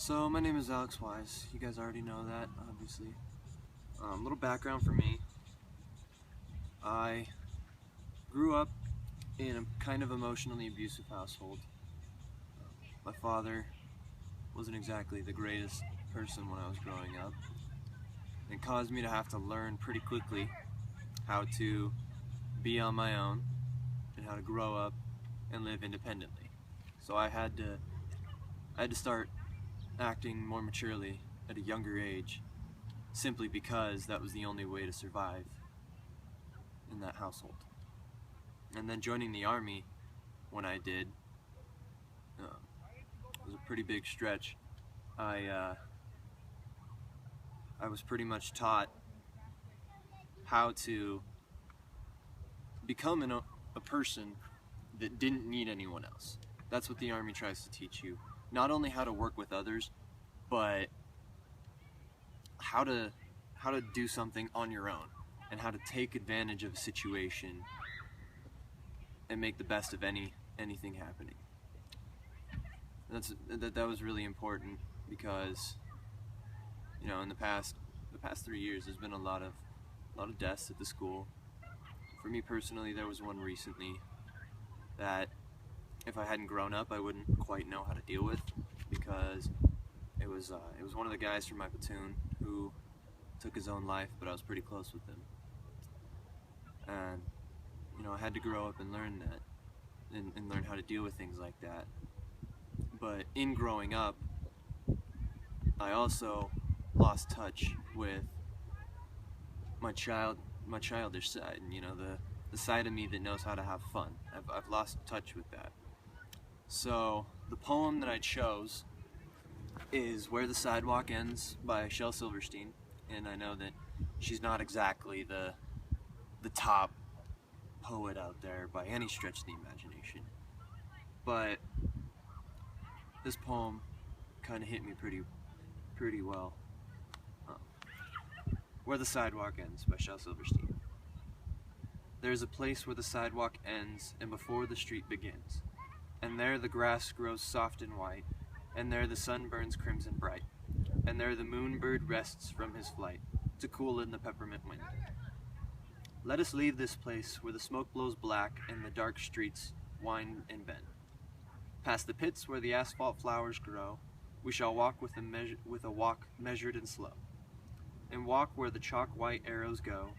So my name is Alex Wise. You guys already know that, obviously. Little background for me. I grew up in a kind of emotionally abusive household. My father wasn't exactly the greatest person when I was growing up. It caused me to have to learn pretty quickly how to be on my own and how to grow up and live independently. So I had to start acting more maturely at a younger age, simply because that was the only way to survive in that household. And then joining the Army when I did was a pretty big stretch. I was pretty much taught how to become a person that didn't need anyone else. That's what the Army tries to teach you. Not only how to work with others, but how to do something on your own, and how to take advantage of a situation and make the best of anything happening. That was really important because, you know, in the past 3 years, there's been a lot of deaths at the school. For me personally, there was one recently that if I hadn't grown up, I wouldn't quite know how to deal with, because it was one of the guys from my platoon who took his own life, but I was pretty close with him. And, you know, I had to grow up and learn that, and learn how to deal with things like that. But in growing up, I also lost touch with my childish side, you know, the side of me that knows how to have fun. I've lost touch with that. So the poem that I chose is Where the Sidewalk Ends by Shel Silverstein, and I know that she's not exactly the top poet out there by any stretch of the imagination, but this poem kind of hit me pretty well. Where the Sidewalk Ends by Shel Silverstein. There is a place where the sidewalk ends and before the street begins, and there the grass grows soft and white, and there the sun burns crimson bright, and there the moonbird rests from his flight to cool in the peppermint wind. Let us leave this place where the smoke blows black and the dark streets wind and bend. Past the pits where the asphalt flowers grow, we shall walk with a walk measured and slow, and walk where the chalk white arrows go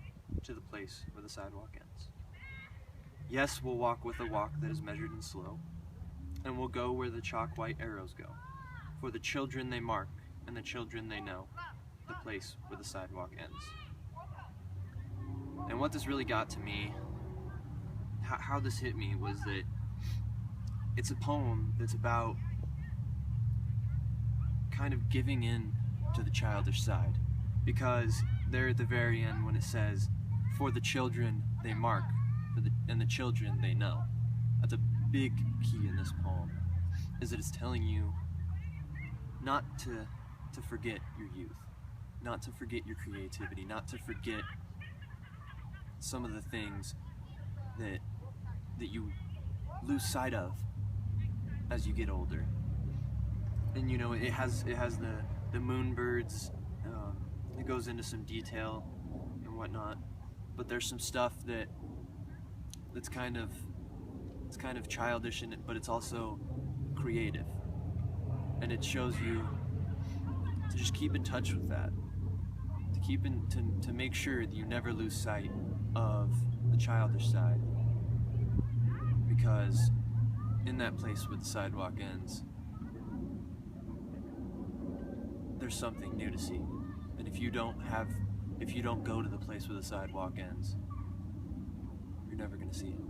to the place where the sidewalk ends. Yes, we'll walk with a walk that is measured and slow, and we'll go where the chalk white arrows go, for the children they mark and the children they know, the place where the sidewalk ends. And what this really got to me, how this hit me, was that it's a poem that's about kind of giving in to the childish side, because there at the very end when it says, for the children they mark, and the children they know, that's a big key in this poem, is that it's telling you not to forget your youth, not to forget your creativity, not to forget some of the things that you lose sight of as you get older. And you know, it has the moonbirds. It goes into some detail and whatnot, but there's some stuff that's kind of childish in it, but it's also creative, and it shows you to just keep in touch with that, to make sure that you never lose sight of the childish side, because in that place where the sidewalk ends, there's something new to see. And if you don't go to the place where the sidewalk ends, you're never going to see it.